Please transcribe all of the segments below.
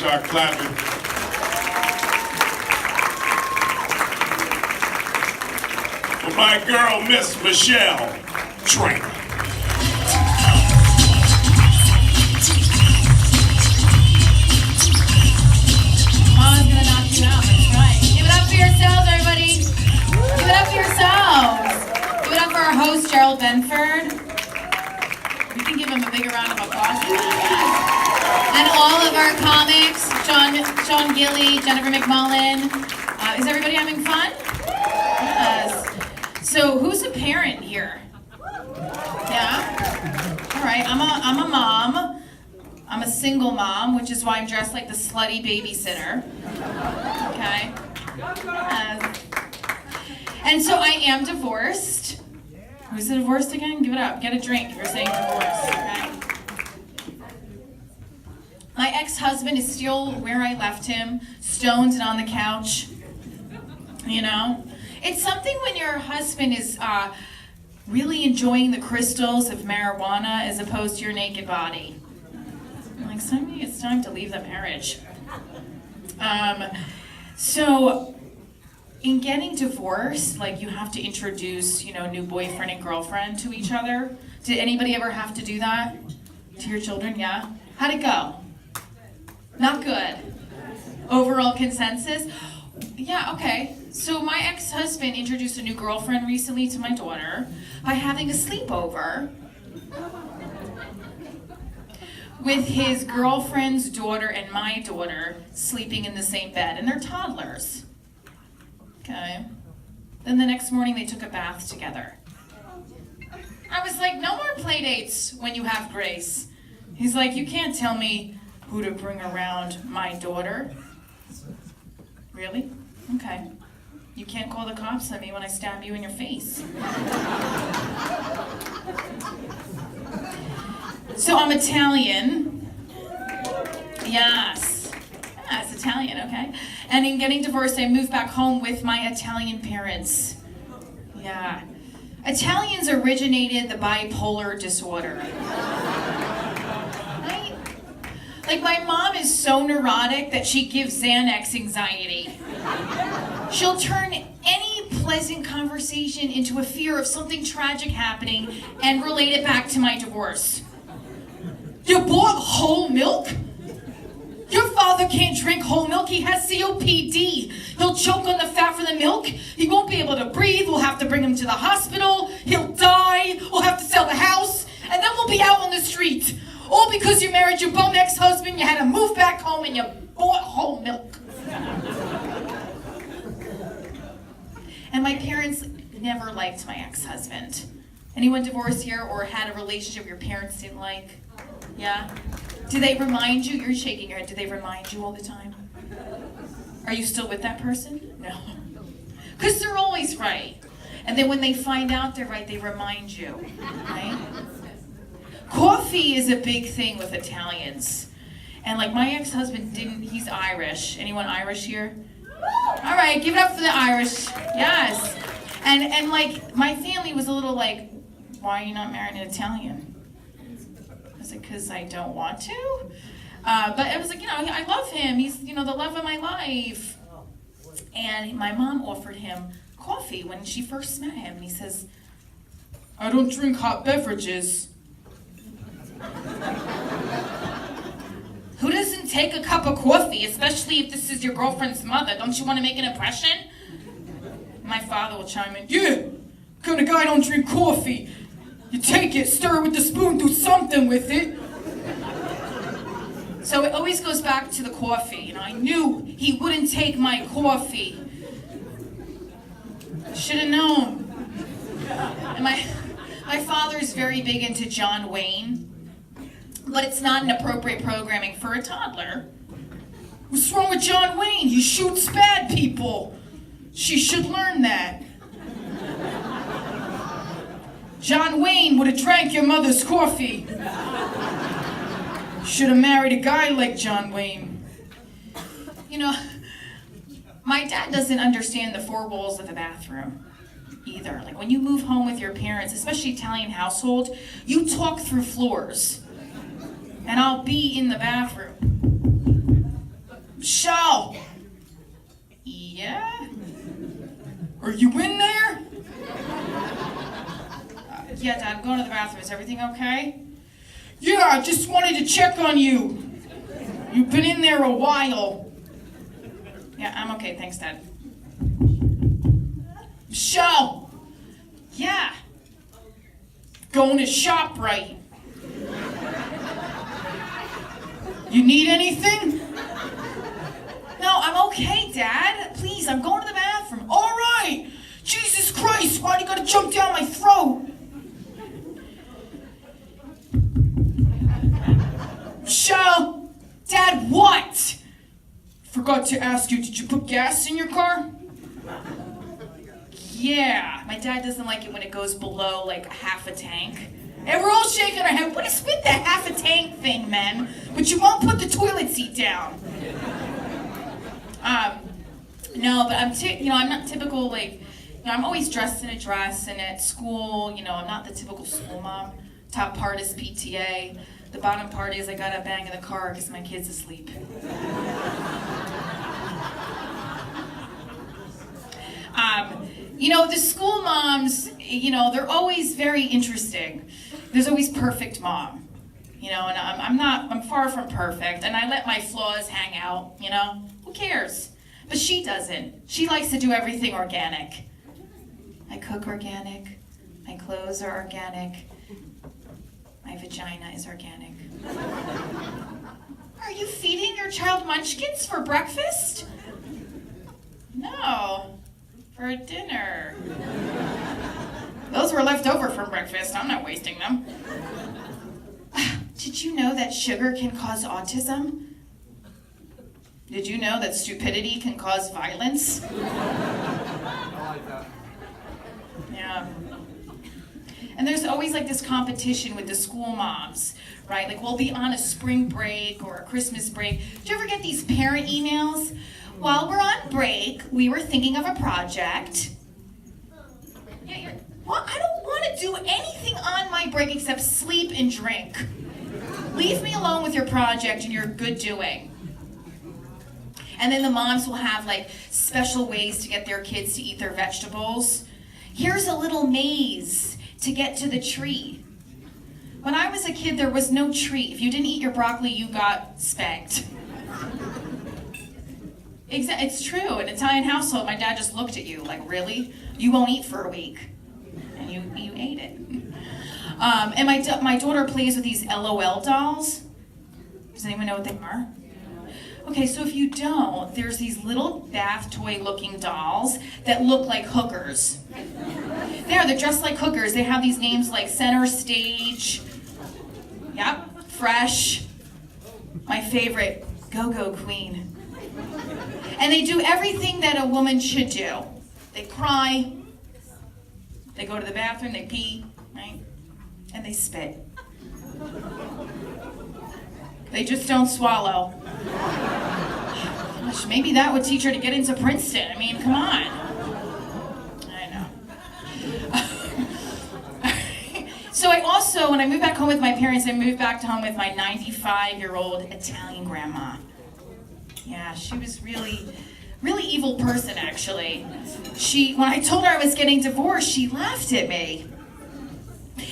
start clapping. For my girl, Miss Michele, Traina. Mama's gonna knock you out, that's right. Give it up for yourselves, everybody. Give it up for yourselves. Give it up for our host, Gerald Benford. We can give him a bigger round of applause. And all of our comics, Sean Gilly, Jennifer McMullen. Is everybody having fun? Yes. So who's a parent here? Yeah? All right, I'm a mom. I'm a single mom, which is why I'm dressed like the slutty babysitter. Okay? And so I am divorced. Who's divorced again? Give it up. Get a drink if you're saying divorce, okay? My ex-husband is still where I left him, stoned and on the couch. You know? It's something when your husband is really enjoying the crystals of marijuana as opposed to your naked body. Like, suddenly it's time to leave the marriage. So, in getting divorced, like, you have to introduce, new boyfriend and girlfriend to each other. Did anybody ever have to do that to your children? Yeah? How'd it go? Not good. Overall consensus? Yeah, okay. So my ex-husband introduced a new girlfriend recently to my daughter by having a sleepover with his girlfriend's daughter and my daughter sleeping in the same bed, and they're toddlers. Okay. Then the next morning they took a bath together. I was like, no more play dates when you have Grace. He's like, you can't tell me who to bring around my daughter. Really? Okay. You can't call the cops on me when I stab you in your face. So I'm Italian. Yes, Italian, okay. And in getting divorced, I moved back home with my Italian parents. Yeah. Italians originated the bipolar disorder. Right? Like, my mom is so neurotic that she gives Xanax anxiety. She'll turn any pleasant conversation into a fear of something tragic happening and relate it back to my divorce. You bought whole milk? Your father can't drink whole milk. He has COPD. He'll choke on the fat from the milk. He won't be able to breathe. We'll have to bring him to the hospital. He'll die. We'll have to sell the house. And then we'll be out on the street. All because you married your bum ex-husband, you had to move back home, and you bought whole milk. And my parents never liked my ex-husband. Anyone divorced here or had a relationship your parents didn't like? Yeah? Do they remind you? You're shaking your head. Do they remind you all the time? Are you still with that person? No. Because they're always right. And then when they find out they're right, they remind you. Right? Coffee is a big thing with Italians. And like my ex-husband he's Irish. Anyone Irish here? All right, give it up for the Irish. Yes. And like my family was a little like, why are you not marrying an Italian? I was like, because I don't want to. But I was like, I love him. He's, the love of my life. And my mom offered him coffee when she first met him. And he says, I don't drink hot beverages. Who doesn't take a cup of coffee, especially if this is your girlfriend's mother? Don't you want to make an impression? My father will chime in, yeah, kind of guy don't drink coffee. You take it, stir it with the spoon, do something with it. So it always goes back to the coffee. I knew he wouldn't take my coffee. Should have known. And my father's very big into John Wayne. But it's not an appropriate programming for a toddler. What's wrong with John Wayne? He shoots bad people. She should learn that. John Wayne would have drank your mother's coffee. Should have married a guy like John Wayne. My dad doesn't understand the four walls of the bathroom either. Like when you move home with your parents, especially Italian household, you talk through floors. And I'll be in the bathroom. Michele! Yeah? Are you in there? Yeah, Dad, I'm going to the bathroom. Is everything okay? Yeah, I just wanted to check on you. You've been in there a while. Yeah, I'm okay. Thanks, Dad. Michele! Yeah. Going to ShopRite. You need anything? No, I'm okay, Dad. Please, I'm going to the bathroom. All right. Jesus Christ, why do you gotta jump down my throat? Michele! Dad, what? Forgot to ask you, did you put gas in your car? Yeah, my dad doesn't like it when it goes below like half a tank. And we're all shaking our head. What is with the half a tank thing, man? But you won't put the toilet seat down. No, but I'm not typical, like, I'm always dressed in a dress, and at school, I'm not the typical school mom. Top part is PTA. The bottom part is I gotta bang in the car because my kid's asleep. The school moms, they're always very interesting. There's always perfect mom, and I'm far from perfect, and I let my flaws hang out, who cares? But she doesn't. She likes to do everything organic. I cook organic, my clothes are organic, my vagina is organic. Are you feeding your child munchkins for breakfast? No, for dinner. Those were left over from breakfast. I'm not wasting them. Did you know that sugar can cause autism? Did you know that stupidity can cause violence? I like that. Yeah. And there's always like this competition with the school moms, right? Like we'll be on a spring break or a Christmas break. Do you ever get these parent emails? While we're on break, we were thinking of a project. Yeah, well, I don't want to do anything on my break except sleep and drink. Leave me alone with your project and your good doing. And then the moms will have like special ways to get their kids to eat their vegetables. Here's a little maze to get to the tree. When I was a kid, there was no tree. If you didn't eat your broccoli, you got spanked. It's true. In an Italian household, my dad just looked at you like, really? You won't eat for a week. And you ate it. And my daughter plays with these LOL dolls. Does anyone know what they are? Okay, so if you don't, there's these little bath toy looking dolls that look like hookers. They're dressed like hookers. They have these names like Center Stage, yep, Fresh, my favorite, Go-Go Queen. And they do everything that a woman should do. They cry, they go to the bathroom, they pee, right? And they spit. They just don't swallow. Gosh, maybe that would teach her to get into Princeton. I mean, come on. I know. So I also, when I moved back home with my parents, I moved back home with my 95-year-old Italian grandma. Yeah, she was really evil person, actually. When I told her I was getting divorced, she laughed at me.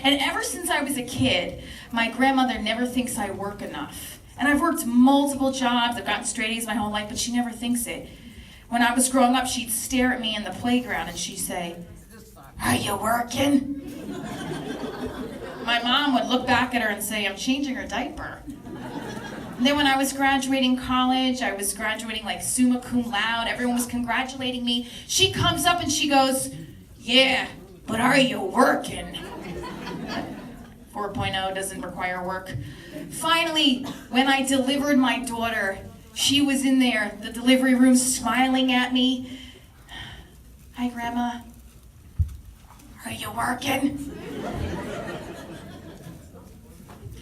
And ever since I was a kid, my grandmother never thinks I work enough. And I've worked multiple jobs, I've gotten straight A's my whole life, but she never thinks it. When I was growing up, she'd stare at me in the playground and she'd say, "Are you working?" My mom would look back at her and say, "I'm changing her diaper." And then when I was graduating college, I was graduating like summa cum laude, everyone was congratulating me. She comes up and she goes, "Yeah, but are you working?" 4.0 doesn't require work. Finally, when I delivered my daughter, she was in there, the delivery room, smiling at me. "Hi, Grandma. Are you working?"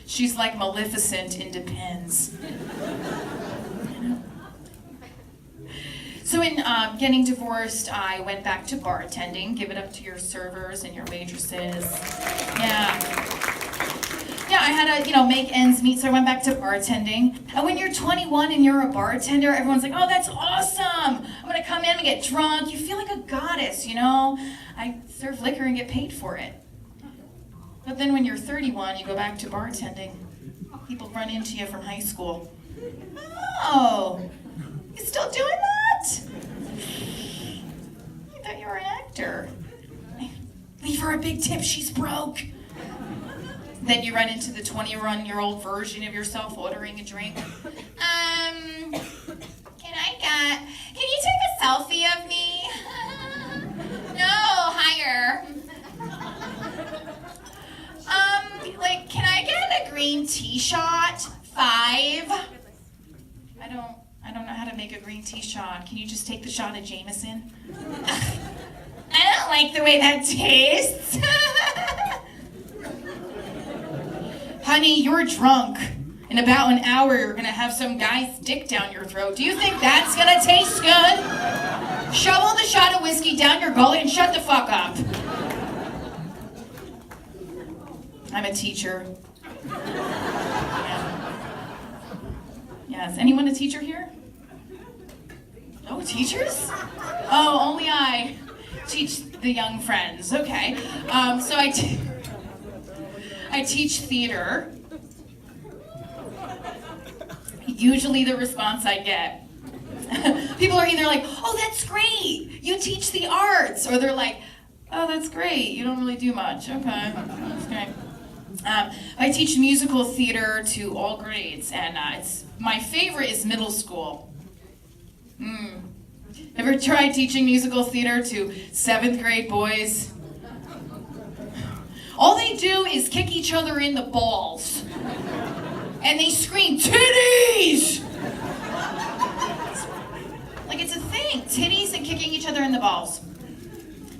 She's like Maleficent in Depends. So in getting divorced, I went back to bartending. Give it up to your servers and your waitresses. Yeah. Yeah, I had to, make ends meet, so I went back to bartending. And when you're 21 and you're a bartender, everyone's like, oh, that's awesome. I'm going to come in and get drunk. You feel like a goddess, I serve liquor and get paid for it. But then when you're 31, you go back to bartending. People run into you from high school. Oh, you still doing that? I thought you were an actor. Leave her a big tip, she's broke. Then you run into the 21-year-old version of yourself ordering a drink. Can you take a selfie of me? No, higher. Can I get a green tea shot? 5. I don't know how to make a green tea shot. Can you just take the shot of Jameson? I don't like the way that tastes. Honey, you're drunk. In about an hour, you're gonna have some guy's dick down your throat. Do you think that's gonna taste good? Shovel the shot of whiskey down your gullet and shut the fuck up. I'm a teacher. Yes, anyone a teacher here? No teachers? Oh, only I teach the young friends. Okay. So I teach theater. Usually the response I get, people are either like, oh, that's great, you teach the arts, or they're like, oh, that's great, you don't really do much. Okay, that's great. I teach musical theater to all grades, and my favorite is middle school. Ever tried teaching musical theater to 7th grade boys? All they do is kick each other in the balls. And they scream, titties! Like it's a thing, titties and kicking each other in the balls.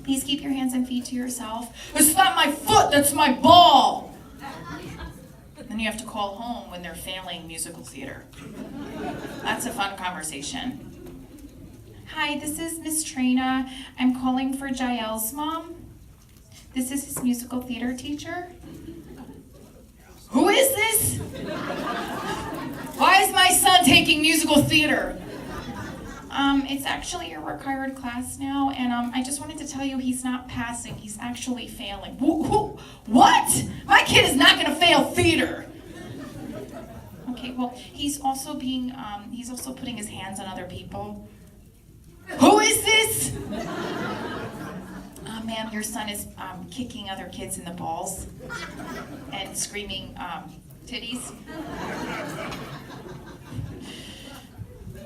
Please keep your hands and feet to yourself. It's not my foot, that's my ball! Then you have to call home when they're failing musical theater. That's a fun conversation. Hi, this is Miss Traina. I'm calling for Jael's mom. This is his musical theater teacher. Who is this? Why is my son taking musical theater? It's actually a required class now, and I just wanted to tell you he's not passing, he's actually failing. What? My kid is not gonna fail theater. Okay, well, he's also putting his hands on other people. Who is this? Ma'am, your son is kicking other kids in the balls and screaming titties.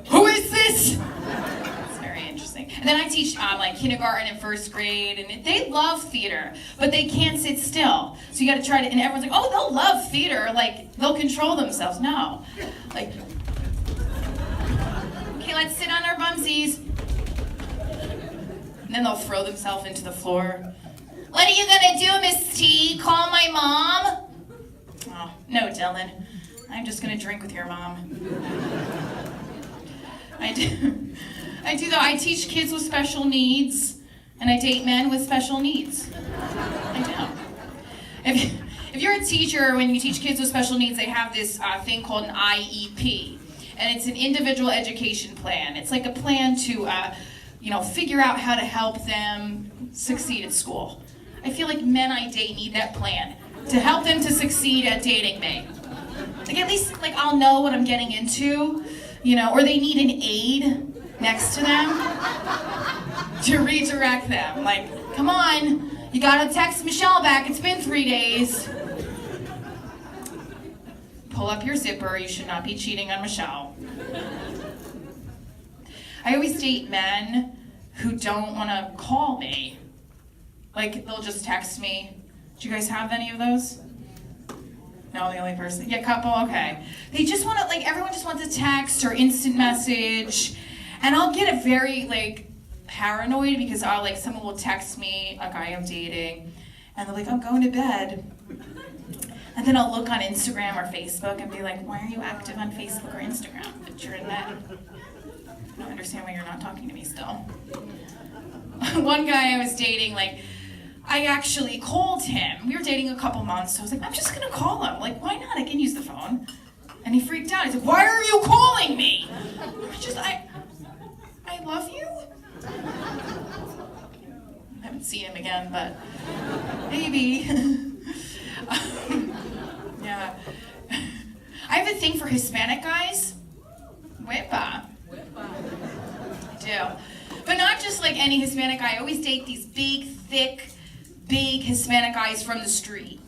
Who is this? It's very interesting. And then I teach kindergarten and 1st grade, and they love theater, but they can't sit still. So you got to try to, and everyone's like, oh, they'll love theater, like they'll control themselves. No, like, okay, let's sit on our bumsies. And then they'll throw themselves into the floor. What are you gonna do, Miss T? Call my mom? Oh, no, Dylan. I'm just gonna drink with your mom. I do though. I teach kids with special needs, and I date men with special needs. I do. If you're a teacher, when you teach kids with special needs, they have this thing called an IEP, and it's an individual education plan. It's like a plan to figure out how to help them succeed at school. I feel like men I date need that plan to help them to succeed at dating me. Like at least I'll know what I'm getting into, or they need an aide next to them to redirect them. Like, come on, you gotta text Michele back, it's been 3 days. Pull up your zipper, you should not be cheating on Michele. I always date men who don't want to call me. Like, they'll just text me. Do you guys have any of those? No, the only person. Yeah, couple, okay. They just want to, everyone just wants a text or instant message. And I'll get very, paranoid because someone will text me, a guy I'm dating, and they're like, I'm going to bed. And then I'll look on Instagram or Facebook and be like, why are you active on Facebook or Instagram? But you're in bed. I don't understand why you're not talking to me still. One guy I was dating, I actually called him. We were dating a couple months, so I was like, I'm just gonna call him. Like, why not? I can use the phone. And he freaked out. He's like, why are you calling me? I love you. I haven't seen him again, but maybe. Yeah. I have a thing for Hispanic guys. Whippa. I do. But not just like any Hispanic guy. I always date these big, thick, big Hispanic guys from the street.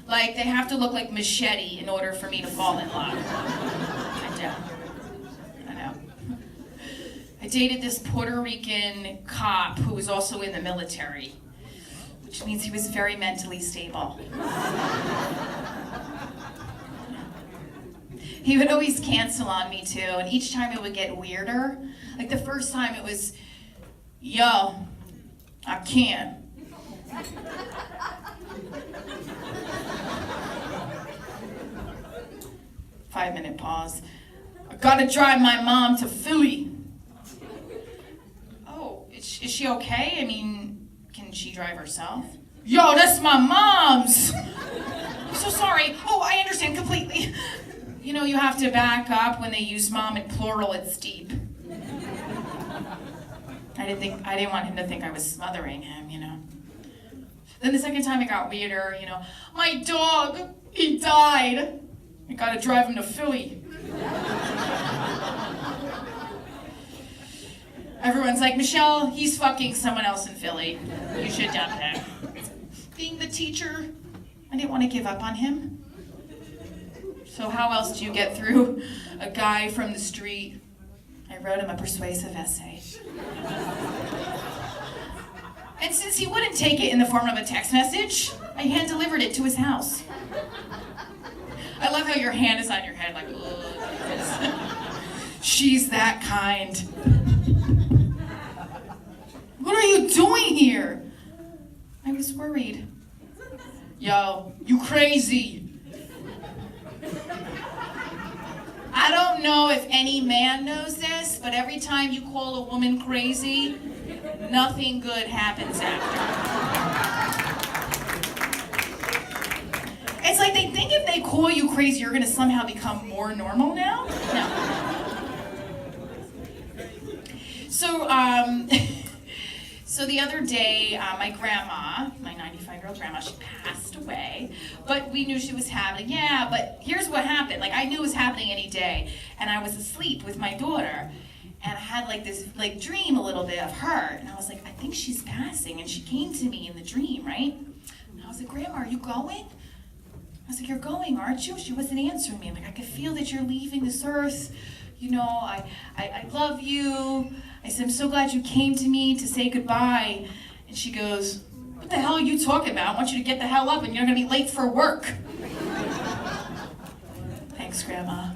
Like, they have to look like Michele in order for me to fall in love. I do. I know. I dated this Puerto Rican cop who was also in the military, which means he was very mentally stable. He would always cancel on me too, and each time it would get weirder. Like the first time it was, yo, I can't. 5-minute pause. I gotta drive my mom to Philly. Oh, is she okay? I mean, can she drive herself? Yo, that's my mom's! I'm so sorry. Oh, I understand completely. You know, you have to back up when they use mom in plural, it's deep. I didn't want him to think I was smothering him, you know. Then the second time it got weirder, you know. My dog, he died. I gotta drive him to Philly. Everyone's like, Michelle, he's fucking someone else in Philly. You should dump him. Being the teacher, I didn't want to give up on him. So how else do you get through a guy from the street? I wrote him a persuasive essay. And since he wouldn't take it in the form of a text message, I hand-delivered it to his house. I love how your hand is on your head, like, ugh. She's that kind. What are you doing here? I was worried. Yo, you crazy. I don't know if any man knows this, but every time you call a woman crazy, nothing good happens after. It's like they think if they call you crazy, you're gonna somehow become more normal now? No. So the other day, my grandma, my 95-year-old grandma, she passed away, but we knew she was happening. Yeah, but here's what happened. Like, I knew it was happening any day, and I was asleep with my daughter, and I had like this like dream a little bit of her, and I was like, I think she's passing, and she came to me in the dream, right? And I was like, Grandma, are you going? I was like, you're going, aren't you? She wasn't answering me. I'm like, I could feel that you're leaving this earth. You know, I love you. I said, I'm so glad you came to me to say goodbye. And she goes, what the hell are you talking about? I want you to get the hell up and you're gonna be late for work. Thanks, Grandma.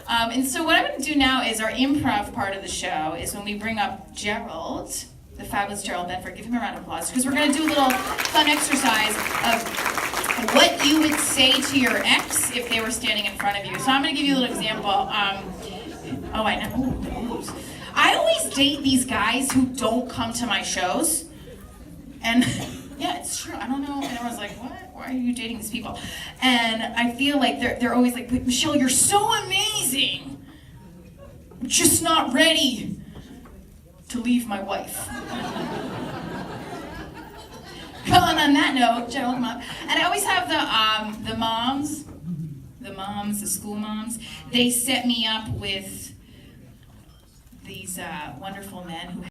And so what I'm gonna do now is our improv part of the show is when we bring up Gerald, the fabulous Gerald Bedford. Give him a round of applause, because we're gonna do a little fun exercise of what you would say to your ex if they were standing in front of you. So I'm gonna give you a little example. Oh, I know. Ooh. I always date these guys who don't come to my shows. And yeah, it's true. I don't know. And everyone's like, what? Why are you dating these people? And I feel like they're always like, but Michelle, you're so amazing. I'm just not ready to leave my wife. Well, and on that note, Gerald, come up. And I always have the moms, the school moms, they set me up with these wonderful men who